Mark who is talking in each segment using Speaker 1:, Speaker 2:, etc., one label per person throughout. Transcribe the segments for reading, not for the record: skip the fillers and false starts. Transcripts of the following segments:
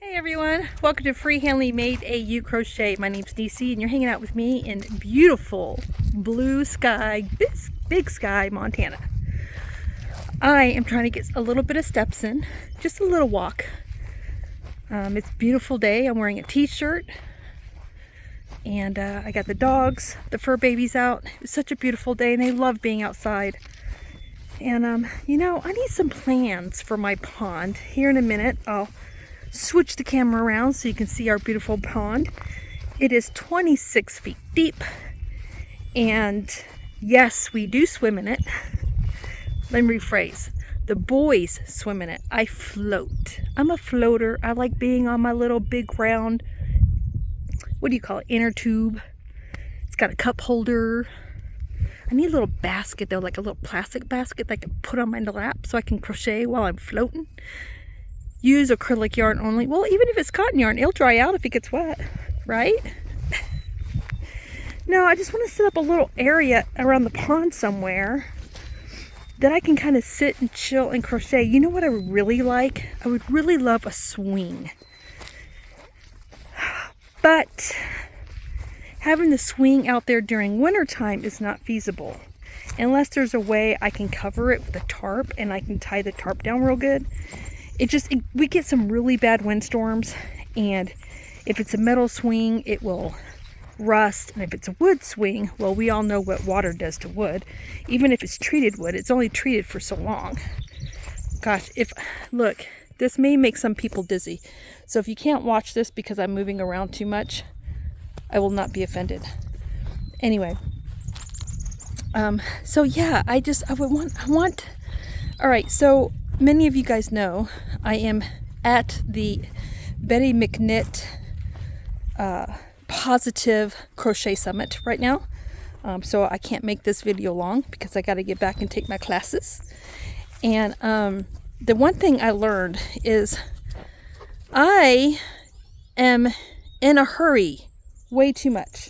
Speaker 1: Hey everyone, welcome to Freehandly Made AU Crochet. My name's DC and you're hanging out with me in beautiful blue sky, big sky, Montana. I am trying to get a little bit of steps in, just a little walk. It's a beautiful day. I'm wearing a t-shirt and I got the dogs, the fur babies out. It's such a beautiful day and they love being outside. And you know, I need some plans for my pond. Here in a minute, I'll switch the camera around so you can see our beautiful pond. It is 26 feet deep, and yes, we do swim in it. Let me rephrase. The boys swim in it. I float. I'm a floater. I like being on my little big round, what do you call it, inner tube. It's got a cup holder. I need a little basket though, like a little plastic basket that I can put on my lap so I can crochet while I'm floating. Use acrylic yarn only. Well, even if it's cotton yarn, it'll dry out if it gets wet, right? No, I just want to set up a little area around the pond somewhere that I can kind of sit and chill and crochet. You know what I would really like? I would really love a swing. But having the swing out there during wintertime is not feasible. Unless there's a way I can cover it with a tarp and I can tie the tarp down real good. We get some really bad windstorms, and if it's a metal swing, it will rust, and if it's a wood swing, well, we all know what water does to wood. Even if it's treated wood, it's only treated for so long. Gosh, look, this may make some people dizzy, so if you can't watch this because I'm moving around too much, I will not be offended. Anyway, so yeah, all right, so many of you guys know I am at the Betty McKnitt Positive Crochet Summit right now. So I can't make this video long because I got to get back and take my classes. And the one thing I learned is I am in a hurry way too much.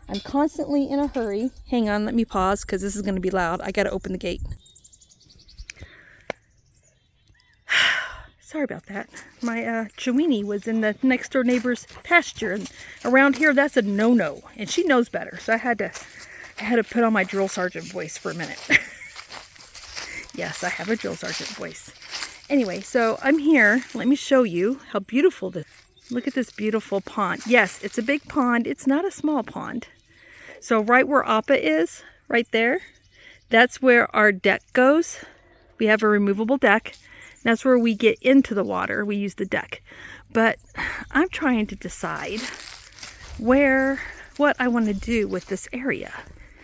Speaker 1: I'm constantly in a hurry. Hang on, let me pause because this is going to be loud. I got to open the gate. Sorry about that. My Chiweenie was in the next door neighbor's pasture, and around here that's a no-no, and she knows better. So I had to put on my drill sergeant voice for a minute. Yes, I have a drill sergeant voice. Anyway, so I'm here. Let me show you how beautiful this. Look at this beautiful pond. Yes, it's a big pond. It's not a small pond. So right where Appa is, right there, that's where our deck goes. We have a removable deck. That's where we get into the water. We use the deck. But I'm trying to decide what I want to do with this area.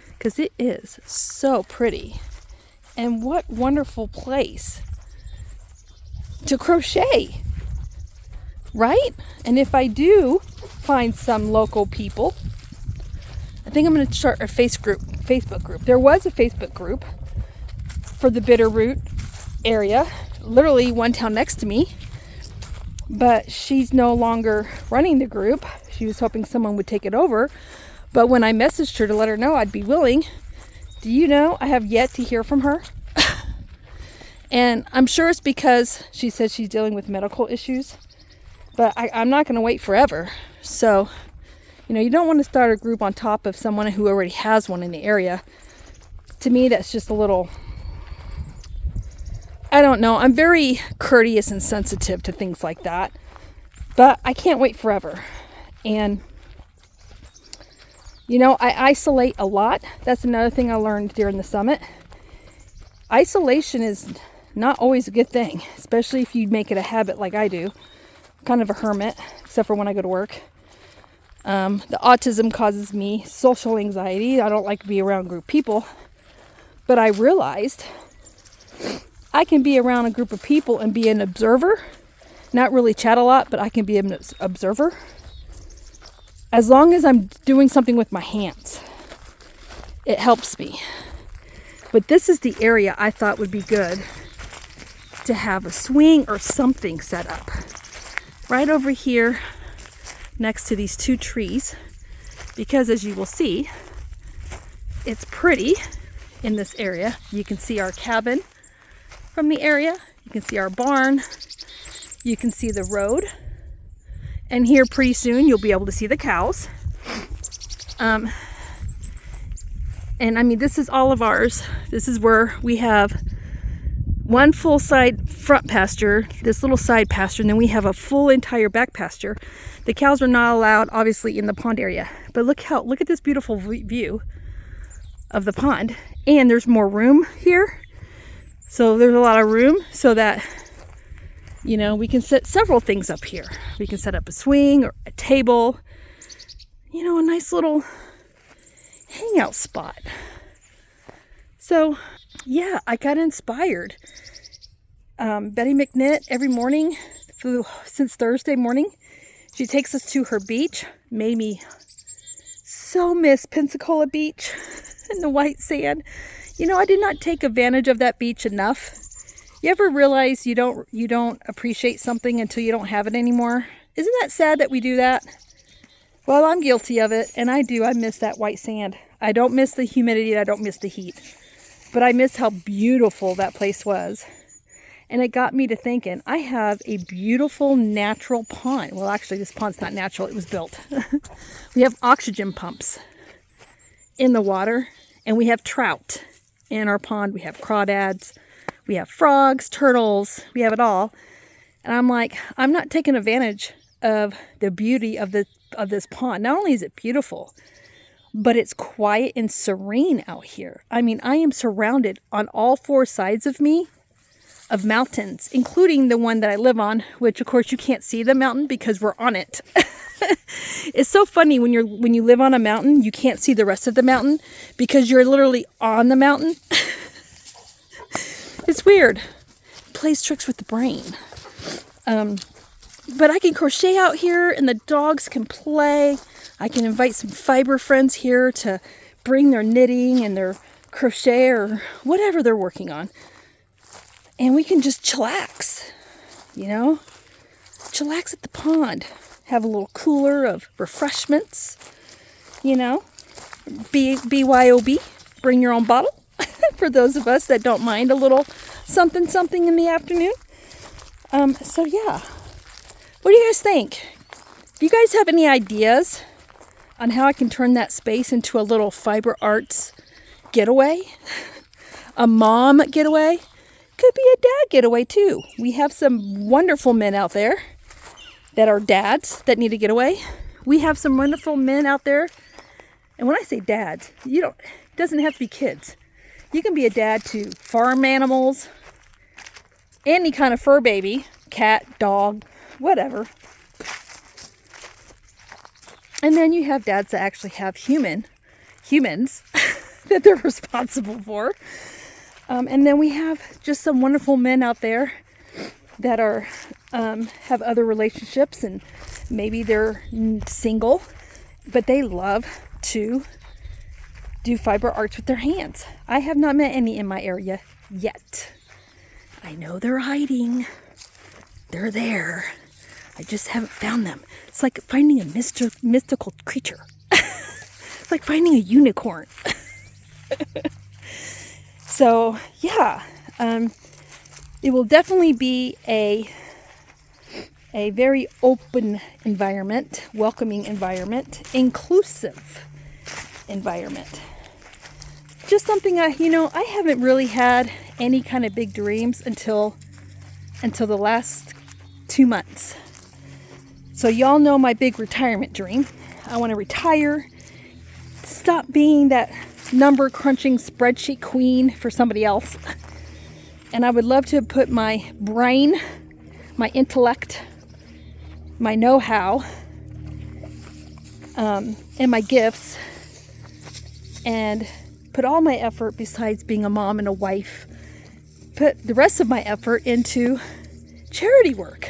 Speaker 1: Because it is so pretty. And what wonderful place to crochet. Right? And if I do find some local people, I think I'm going to start a Facebook group. There was a Facebook group for the Bitterroot area. Literally one town next to me, but she's no longer running the group. She was hoping someone would take it over, but when I messaged her to let her know I'd be willing, do you know I have yet to hear from her? And I'm sure it's because she said she's dealing with medical issues, but I'm not going to wait forever. So, you know, you don't want to start a group on top of someone who already has one in the area. To me, that's just a little, I don't know. I'm very courteous and sensitive to things like that. But I can't wait forever. And, you know, I isolate a lot. That's another thing I learned during the summit. Isolation is not always a good thing, especially if you make it a habit like I do. I'm kind of a hermit, except for when I go to work. The autism causes me social anxiety. I don't like to be around group people. But I realized I can be around a group of people and be an observer. Not really chat a lot, but I can be an observer. As long as I'm doing something with my hands, it helps me. But this is the area I thought would be good to have a swing or something set up. Right over here next to these two trees. Because as you will see, it's pretty in this area. You can see our cabin from the area. You can see our barn. You can see the road. And here pretty soon you'll be able to see the cows. And I mean, this is all of ours. This is where we have one full side front pasture, this little side pasture, and then we have a full entire back pasture. The cows are not allowed, obviously, in the pond area. But look at this beautiful view of the pond. And there's more room here. So there's a lot of room so that, you know, we can set several things up here. We can set up a swing or a table, you know, a nice little hangout spot. So yeah, I got inspired. Betty McKnitt every morning since Thursday morning, she takes us to her beach. Made me so miss Pensacola Beach and the white sand. You know, I did not take advantage of that beach enough. You ever realize you don't appreciate something until you don't have it anymore? Isn't that sad that we do that? Well, I'm guilty of it, and I miss that white sand. I don't miss the humidity, I don't miss the heat. But I miss how beautiful that place was. And it got me to thinking, I have a beautiful natural pond. Well, actually, this pond's not natural, it was built. We have oxygen pumps in the water, and we have trout in our pond. We have crawdads, we have frogs, turtles, we have it all. And I'm like, I'm not taking advantage of the beauty of this pond. Not only is it beautiful, but it's quiet and serene out here. I mean, I am surrounded on all four sides of me of mountains, including the one that I live on, which of course you can't see the mountain because we're on it. It's so funny when you live on a mountain, you can't see the rest of the mountain because you're literally on the mountain. It's weird. It plays tricks with the brain. But I can crochet out here and the dogs can play. I can invite some fiber friends here to bring their knitting and their crochet or whatever they're working on. And we can just chillax, you know? Chillax at the pond. Have a little cooler of refreshments, you know? BYOB, bring your own bottle. For those of us that don't mind a little something in the afternoon. So yeah. What do you guys think? Do you guys have any ideas on how I can turn that space into a little fiber arts getaway? A mom getaway? Could be a dad getaway too. We have some wonderful men out there that are dads that need a getaway. We have some wonderful men out there. And when I say dads, it doesn't have to be kids. You can be a dad to farm animals, any kind of fur baby, cat, dog, whatever. And then you have dads that actually have humans that they're responsible for. And then we have just some wonderful men out there that are have other relationships, and maybe they're single, but they love to do fiber arts with their hands. I have not met any in my area yet. I know they're hiding. They're there. I just haven't found them. It's like finding a mystical creature. It's like finding a unicorn. So, yeah. It will definitely be a very open environment, welcoming environment, inclusive environment. Just something I haven't really had any kind of big dreams until the last 2 months. So y'all know my big retirement dream. I want to retire, stop being that number crunching spreadsheet queen for somebody else. And I would love to put my brain, my intellect, my know-how, and my gifts, and put all my effort, besides being a mom and a wife, put the rest of my effort into charity work.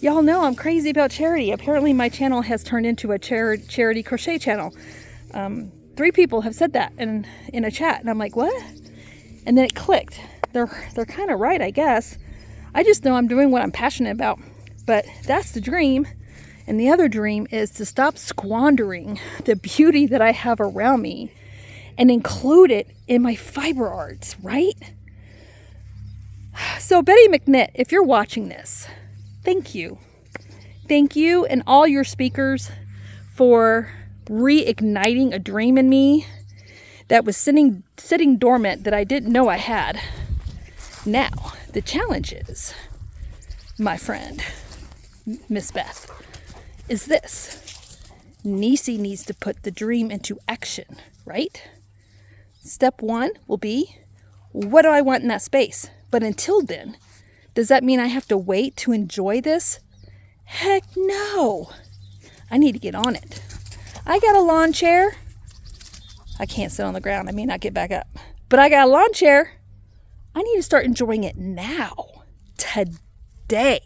Speaker 1: Y'all know I'm crazy about charity. Apparently my channel has turned into a charity crochet channel. 3 people have said that in a chat, and I'm like, what? And then it clicked. They're kind of right, I guess. I just know I'm doing what I'm passionate about. But that's the dream. And the other dream is to stop squandering the beauty that I have around me and include it in my fiber arts, right? So Betty McKnitt, if you're watching this, thank you. thank you and all your speakers for reigniting a dream in me that was sitting dormant that I didn't know I had. Now, the challenge is, my friend, Miss Beth, is this. Niecy needs to put the dream into action, right? Step one will be, what do I want in that space? But until then, does that mean I have to wait to enjoy this? Heck no. I need to get on it. I got a lawn chair. I can't sit on the ground. I may not get back up. But I got a lawn chair. I need to start enjoying it now. Today.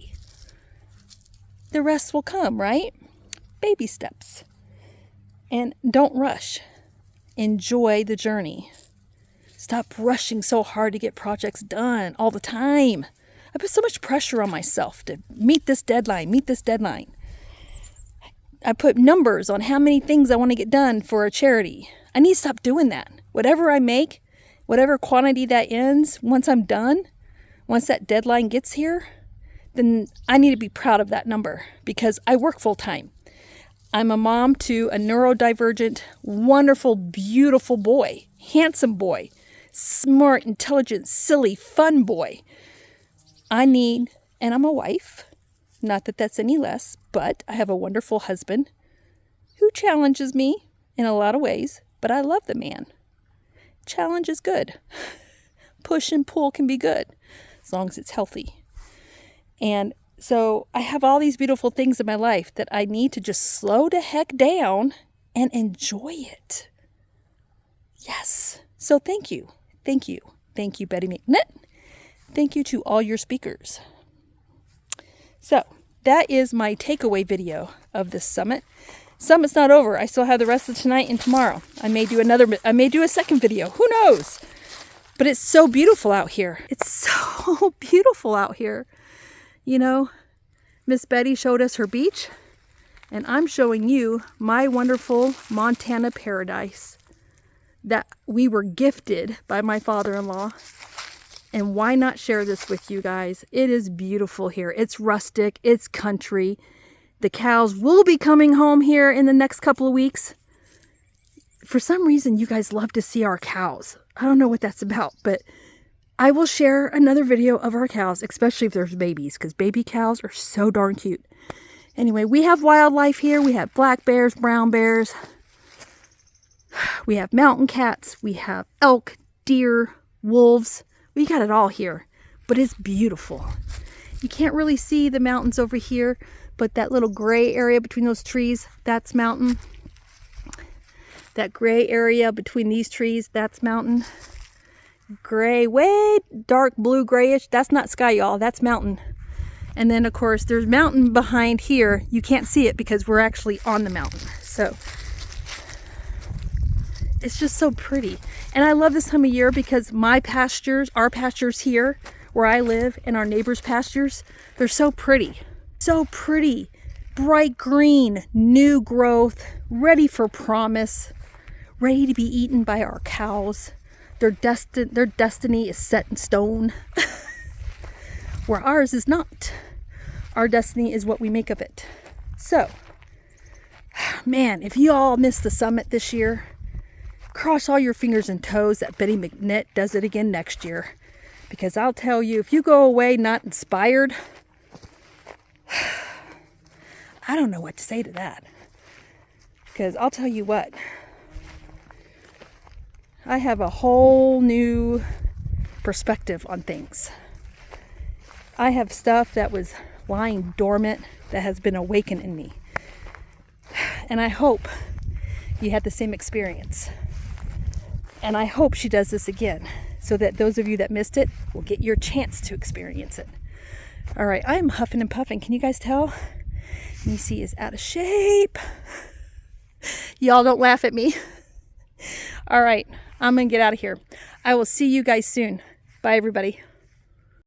Speaker 1: The rest will come, right? Baby steps. And don't rush. Enjoy the journey. Stop rushing so hard to get projects done all the time. I put so much pressure on myself to meet this deadline, I put numbers on how many things I want to get done for a charity. I need to stop doing that. Whatever I make, whatever quantity that ends, once I'm done, once that deadline gets here, then I need to be proud of that number because I work full time. I'm a mom to a neurodivergent, wonderful, beautiful boy, handsome boy, smart, intelligent, silly, fun boy. And I'm a wife, not that that's any less, but I have a wonderful husband who challenges me in a lot of ways, but I love the man. Challenge is good. Push and pull can be good, as long as it's healthy. And so I have all these beautiful things in my life that I need to just slow the heck down and enjoy it. Yes. So thank you. Thank you. Thank you, Betty McNutt. Thank you to all your speakers. So that is my takeaway video of this summit. Summit's not over. I still have the rest of tonight and tomorrow. I may do a second video. Who knows? But it's so beautiful out here. It's so beautiful out here. You know, Miss Betty showed us her beach, and I'm showing you my wonderful Montana paradise that we were gifted by my father-in-law. And why not share this with you guys? It is beautiful here. It's rustic. It's country. The cows will be coming home here in the next couple of weeks. For some reason, you guys love to see our cows. I don't know what that's about, but I will share another video of our cows, especially if there's babies, because baby cows are so darn cute. Anyway, we have wildlife here. We have black bears, brown bears. We have mountain cats. We have elk, deer, wolves. We got it all here, but it's beautiful. You can't really see the mountains over here, but that little gray area between those trees, that's mountain. That gray area between these trees, that's mountain. Gray, way dark blue grayish, that's not sky, y'all, that's mountain. And then of course there's mountain behind here. You can't see it because we're actually on the mountain. So it's just so pretty. And I love this time of year because my pastures, our pastures here where I live, and our neighbors' pastures, they're so pretty. So pretty. Bright green, new growth, ready for promise, ready to be eaten by our cows. Their destiny is set in stone, where ours is not. Our destiny is what we make of it. So, man, if you all missed the summit this year, cross all your fingers and toes that Betty McNutt does it again next year. Because I'll tell you, if you go away not inspired, I don't know what to say to that. Because I'll tell you what, I have a whole new perspective on things. I have stuff that was lying dormant that has been awakened in me. And I hope you had the same experience. And I hope she does this again, so that those of you that missed it will get your chance to experience it. All right, I'm huffing and puffing. Can you guys tell? Niecy is out of shape. Y'all don't laugh at me. All right, I'm going to get out of here. I will see you guys soon. Bye, everybody.